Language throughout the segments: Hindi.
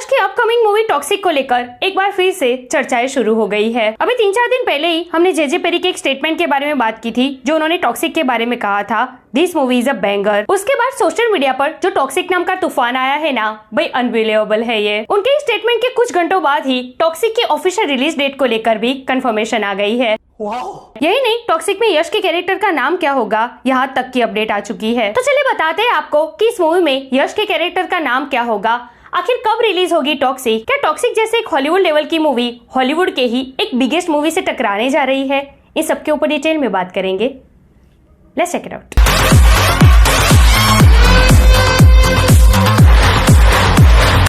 यश की अपकमिंग मूवी टॉक्सिक को लेकर एक बार फिर से चर्चाएं शुरू हो गई है। अभी 3-4 दिन पहले ही हमने जे पेरी के एक स्टेटमेंट के बारे में बात की थी, जो उन्होंने टॉक्सिक के बारे में कहा था, this movie is a banger. उसके बाद सोशल मीडिया पर जो टॉक्सिक नाम का तूफान आया है ना, भाई अनबिलीवेबल है ये। उनके स्टेटमेंट के कुछ घंटों बाद ही टॉक्सिक की ऑफिशियल रिलीज डेट को लेकर भी कंफर्मेशन आ गई है। यही नहीं, टॉक्सिक में यश के कैरेक्टर का नाम क्या होगा, यहाँ तक की अपडेट आ चुकी है। तो चलिए बताते हैं आपको कि इस मूवी में यश के कैरेक्टर का नाम क्या होगा, आखिर कब रिलीज होगी टॉक्सिक, क्या टॉक्सिक जैसे एक हॉलीवुड लेवल की मूवी हॉलीवुड के ही एक बिगेस्ट मूवी से टकराने जा रही है। इन सब के ऊपर डिटेल में बात करेंगे। Let's check it out.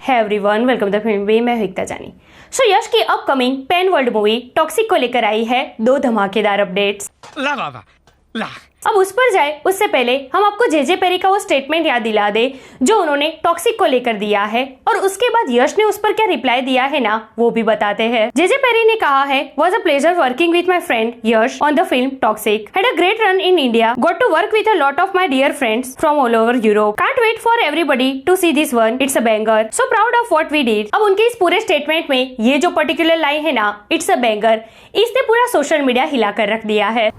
Hey everyone, welcome to the film way. मैं एकता जानी। सो यश की upcoming pan world movie Toxic को लेकर आई है 2 धमाकेदार अपडेट्स। ला अब उस पर जाए उससे पहले हम आपको जे पेरी का वो स्टेटमेंट याद दिला दे जो उन्होंने टॉक्सिक को लेकर दिया है, और उसके बाद यश ने उस पर क्या रिप्लाई दिया है ना, वो भी बताते हैं। जे पेरी ने कहा है, was a pleasure working with my friend Yash on the film Toxic, had a great run in India, got to work with a lot of my dear friends from all over Europe, can't wait for everybody to see this one, it's a banger, so proud of what we did. अब उनके इस पूरे स्टेटमेंट में ये जो पर्टिकुलर लाइन है ना, इट्स अ बैंगर, इसने पूरा सोशल मीडिया हिलाकर रख दिया है।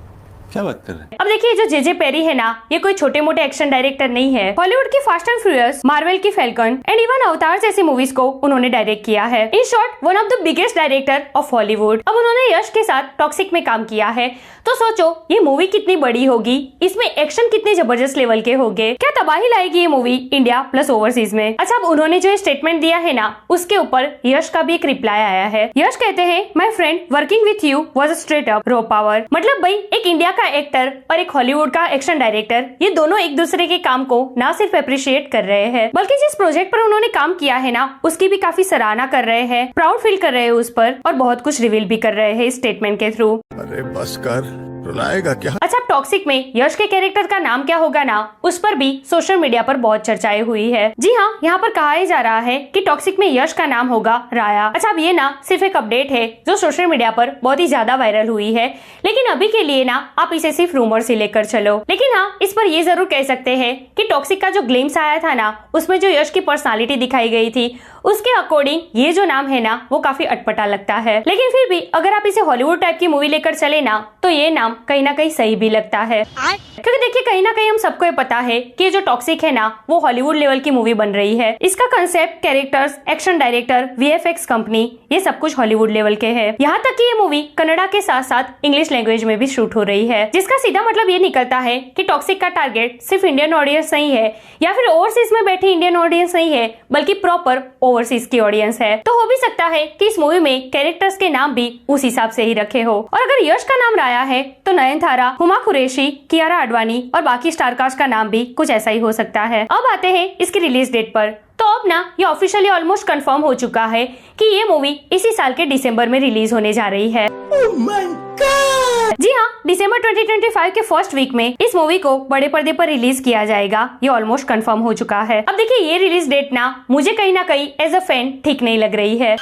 क्या बात कर रहे हैं? अब देखिए, जो जे पेरी है ना, ये कोई छोटे मोटे एक्शन डायरेक्टर नहीं है। हॉलीवुड की फास्ट एंड फ्यूरियस, मार्वल की फैल्कन एंड इवन अवतार जैसी मूवीज को उन्होंने डायरेक्ट किया है। In short, one of the biggest director of Hollywood. अब उन्होंने यश के साथ टॉक्सिक में काम किया है, तो सोचो ये मूवी कितनी बड़ी होगी, इसमें एक्शन कितने जबरदस्त लेवल के होंगे, क्या तबाही लाएगी ये मूवी इंडिया प्लस ओवरसीज में। अच्छा, अब उन्होंने जो स्टेटमेंट दिया है ना, उसके ऊपर यश का भी एक रिप्लाई आया है। यश कहते हैं, my friend working with you was a straight up raw power. मतलब भाई, एक इंडिया का एक्टर और एक हॉलीवुड का एक्शन डायरेक्टर, ये दोनों एक दूसरे के काम को ना सिर्फ अप्रिशिएट कर रहे हैं, बल्कि जिस प्रोजेक्ट पर उन्होंने काम किया है ना, उसकी भी काफी सराहना कर रहे हैं, प्राउड फील कर रहे हैं उस पर, और बहुत कुछ रिवील भी कर रहे हैं इस स्टेटमेंट के थ्रू। अरे बस कर, रुलाएगा क्या? अच्छा, टॉक्सिक में यश के कैरेक्टर का नाम क्या होगा ना, उस पर भी सोशल मीडिया पर बहुत चर्चाएं हुई है। जी हाँ, यहाँ पर कहा ही जा रहा है कि टॉक्सिक में यश का नाम होगा राया। अच्छा, अब ये ना सिर्फ एक अपडेट है जो सोशल मीडिया पर बहुत ही ज्यादा वायरल हुई है, लेकिन अभी के लिए ना आप इसे सिर्फ रूमर से लेकर चलो। लेकिन हाँ, इस पर ये जरूर कह सकते हैं कि टॉक्सिक का जो ग्लिम्स आया था ना, उसमें जो यश की पर्सनालिटी दिखाई गई थी, उसके अकॉर्डिंग ये जो नाम है ना, वो काफी अटपटा लगता है। लेकिन फिर भी अगर आप इसे हॉलीवुड टाइप की मूवी लेकर चले ना, तो ये नाम कहीं ना कहीं सही भी लगता है। क्योंकि देखिए, कहीं ना कहीं हम सबको ये पता है कि जो टॉक्सिक है ना, वो हॉलीवुड लेवल की मूवी बन रही है। इसका concept, characters, action director, VFX company, ये सब कुछ हॉलीवुड लेवल के है। यहाँ तक कि ये मूवी कन्नड़ा के साथ साथ इंग्लिश लैंग्वेज में भी शूट हो रही है, जिसका सीधा मतलब ये निकलता है कि टॉक्सिक का टारगेट सिर्फ इंडियन ऑडियंस नहीं है, या फिर ओवरसीज में बैठी इंडियन ऑडियंस नहीं है, बल्कि प्रॉपर ओवरसीज की ऑडियंस है। तो हो भी सकता है कि इस मूवी में कैरेक्टर्स के नाम भी उस हिसाब से ही रखे हो। और अगर यश का नाम राया है, तो नयनतारा, हुमा कुरैशी, कियारा आडवाणी और बाकी स्टारकास्ट का नाम भी कुछ ऐसा ही हो सकता है। अब आते हैं इसकी रिलीज डेट पर। तो अब ना ये ऑफिशियली ऑलमोस्ट कंफर्म हो चुका है कि ये मूवी इसी साल के दिसंबर में रिलीज होने जा रही है। Oh my God! जी हाँ, दिसंबर 2025 के फर्स्ट वीक में इस मूवी को बड़े पर्दे पर रिलीज किया जाएगा, ये ऑलमोस्ट कंफर्म हो चुका है। अब देखिए, ये रिलीज डेट ना मुझे कहीं ना कहीं एज अ फैन ठीक नहीं लग रही है।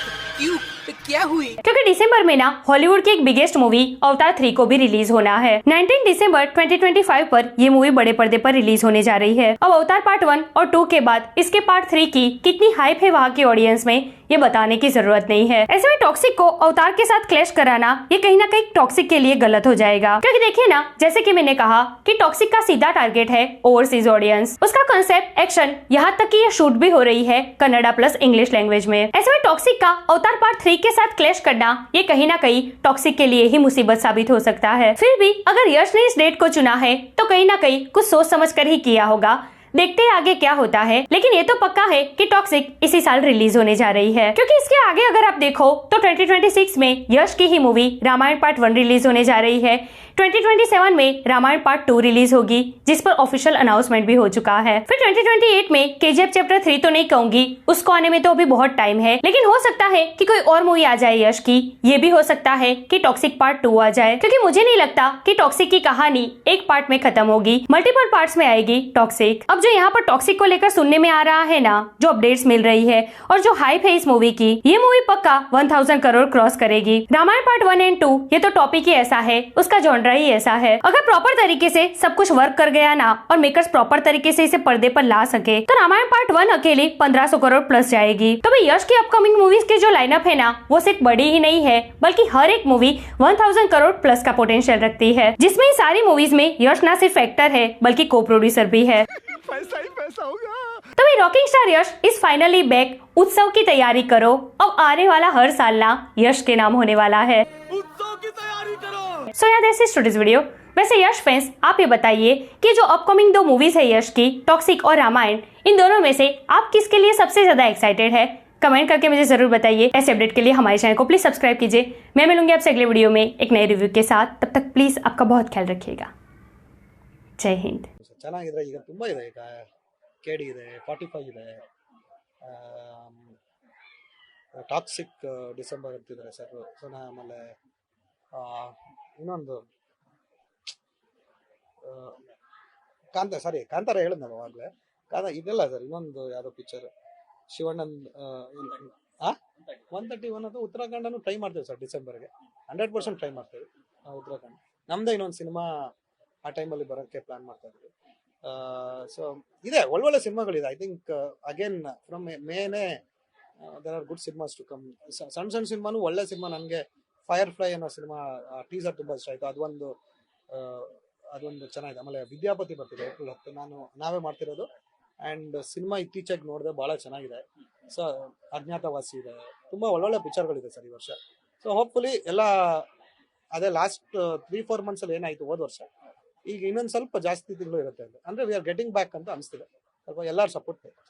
क्या हुई? क्योंकि दिसंबर में ना हॉलीवुड की एक बिगेस्ट मूवी अवतार 3 को भी रिलीज होना है। 19 दिसंबर 2025 पर ये मूवी बड़े पर्दे पर रिलीज होने जा रही है। अब अवतार पार्ट 1 और 2 के बाद इसके पार्ट 3 की कितनी हाइप है वहाँ की ऑडियंस में, ये बताने की जरूरत नहीं है। ऐसे में टॉक्सिक को अवतार के साथ क्लैश कराना, ये कहीं ना कहीं टॉक्सिक के लिए गलत हो जाएगा। क्योंकि देखिए ना, जैसे कि मैंने कहा कि टॉक्सिक का सीधा टारगेट है ओवरसीज ऑडियंस। उसका कंसेप्ट, एक्शन, यहाँ तक कि ये शूट भी हो रही है कन्नड़ा प्लस इंग्लिश लैंग्वेज में। ऐसे में टॉक्सिक का अवतार पार्ट 3 के साथ क्लैश करना, ये कहीं ना कहीं टॉक्सिक के लिए ही मुसीबत साबित हो सकता है। फिर भी अगर यश ने इस डेट को चुना है, तो कहीं ना कहीं कुछ सोच समझ कर ही किया होगा। देखते हैं आगे क्या होता है, लेकिन ये तो पक्का है कि टॉक्सिक इसी साल रिलीज होने जा रही है। क्योंकि इसके आगे अगर आप देखो तो 2026 में यश की ही मूवी रामायण पार्ट 1 रिलीज होने जा रही है। 2027 में रामायण पार्ट 2 रिलीज होगी, जिस पर ऑफिशियल अनाउंसमेंट भी हो चुका है। फिर 2028 में KGF चैप्टर 3 तो नहीं कहूंगी, उसको आने में तो अभी बहुत टाइम है, लेकिन हो सकता है कि कोई और मूवी आ जाए यश की। ये भी हो सकता है कि टॉक्सिक पार्ट 2 आ जाए, क्योंकि मुझे नहीं लगता कि टॉक्सिक की कहानी एक पार्ट में खत्म होगी, मल्टीपल पार्ट्स में आएगी टॉक्सिक। अब जो यहाँ पर टॉक्सिक को लेकर सुनने में आ रहा है ना, जो अपडेट्स मिल रही है और जो हाइप है इस मूवी की, ये मूवी पक्का 1000 करोड़ क्रॉस करेगी। रामायण पार्ट 1 एंड 2 ये तो टॉपिक ही ऐसा है, उसका जॉनर जॉनरा ही ऐसा है। अगर प्रॉपर तरीके से सब कुछ वर्क कर गया ना और मेकर्स प्रॉपर तरीके से इसे पर्दे पर ला सके तो रामायण पार्ट 1 अकेले 1500 करोड़ प्लस जाएगी। तो भाई यश की अपकमिंग मूवीज के जो लाइनअप है ना वो सिर्फ बड़ी ही नहीं है बल्कि हर एक मूवी 1000 करोड़ प्लस का पोटेंशियल रखती है, जिसमें ये सारी मूवीज में यश ना सिर्फ एक्टर है बल्कि को प्रोड्यूसर भी है। पैसा ही पैसा होगा। तो भाई रॉकिंग स्टार यश इस फाइनली बैक। उत्सव की तैयारी करो, अब आने वाला हर साल ना यश के नाम होने वाला है। उत्सव की तैयारी करो। सो यार दिस इज टुडेस वीडियो। वैसे यश फैंस आप ये बताइए कि जो अपकमिंग 2 मूवीज है यश की, टॉक्सिक और रामायण, इन दोनों में से आप किसके लिए सबसे ज्यादा एक्साइटेड है? कमेंट करके मुझे जरूर बताइए। ऐसे अपडेट के लिए हमारे चैनल को प्लीज सब्सक्राइब कीजिए। मैं मिलूंगी आपसे अगले वीडियो में एक नए रिव्यू के साथ। तब तक प्लीज आपका बहुत ख्याल रखिएगा। जय हिंद। ಚೆನ್ನಾಗಿದ್ರೆ ಈಗ ತುಂಬ ಇದೆ, ಈಗ KD ಇದೆ, 45 ಇದೆ, ಟಾಕ್ಸಿಕ್ ಡಿಸೆಂಬರ್ ಅಂತಿದ್ದಾರೆ ಸರ್. ಸೊ ಆಮೇಲೆ ಇನ್ನೊಂದು ಕಾಂತಾರ ಹೇಳಿದ್ನಲ್ಲ ಅವಾಗಲೇ, ಇದೆಲ್ಲ ಸರ್. ಇನ್ನೊಂದು ಯಾವುದೋ ಪಿಕ್ಚರ್ ಶಿವಣ್ಣನ್ 131 ಅದು ಉತ್ತರಾಖಂಡನು ಟ್ರೈ ಮಾಡ್ತೇವೆ ಸರ್. ಡಿಸೆಂಬರ್ಗೆ 100% ಟ್ರೈ ಮಾಡ್ತೇವೆ ಉತ್ತರಾಖಂಡ. ನಮ್ದೇ ಇನ್ನೊಂದು ಸಿನಿಮಾ ಆ ಟೈಮಲ್ಲಿ ಬರೋಕ್ಕೆ ಪ್ಲಾನ್ ಮಾಡ್ತಾ ಇದ್ವಿ. ಸೊ ಇದೆ, ಒಳ್ಳೊಳ್ಳೆ ಸಿನಿಮಾಗಳಿದೆ. ಐ ಥಿಂಕ್ ಅಗೇನ್ ಫ್ರಮ್ ಮೇನೇ there are good cinemas to come. ಸಣ್ಣ ಸಿನಿಮಾನು ಒಳ್ಳೆ ಸಿನಿಮಾ. ನನಗೆ ಫೈರ್ ಫ್ಲೈ ಅನ್ನೋ ಸಿನಿಮಾ ಟೀಸರ್ ತುಂಬ ಇಷ್ಟ ಆಯಿತು. ಅದೊಂದು ಚೆನ್ನಾಗಿದೆ. ಆಮೇಲೆ ವಿದ್ಯಾಪತಿ ಬರ್ತಿದೆ April 10. ನಾವೇ ಮಾಡ್ತಿರೋದು. ಆ್ಯಂಡ್ ಸಿನಿಮಾ ಇತ್ತೀಚೆಗೆ ನೋಡಿದೆ, ಭಾಳ ಚೆನ್ನಾಗಿದೆ. ಸೊ ಅಜ್ಞಾತವಾಸಿ ಇದೆ, ತುಂಬ ಒಳ್ಳೊಳ್ಳೆ ಪಿಕ್ಚರ್ಗಳಿದೆ ಸರ್ ಈ ವರ್ಷ. ಸೊ ಹೋಪ್ಫುಲಿ ಎಲ್ಲ ಅದೇ ಲಾಸ್ಟ್ 3-4 ಮಂತ್ಸಲ್ಲಿ ಏನಾಯಿತು ಹೋದ ವರ್ಷ, ಈಗ ಇನ್ನೊಂದು ಸ್ವಲ್ಪ ಜಾಸ್ತಿ ತಿಂಗಳು ಇರುತ್ತೆ ಅಂದರೆ ವಿ ಆರ್ ಗೆಟಿಂಗ್ ಬ್ಯಾಕ್ ಅಂತ ಅನಿಸ್ತಿದೆ. ಸ್ವಲ್ಪ ಎಲ್ಲರೂ ಸಪೋರ್ಟ್ ಬೇಕು.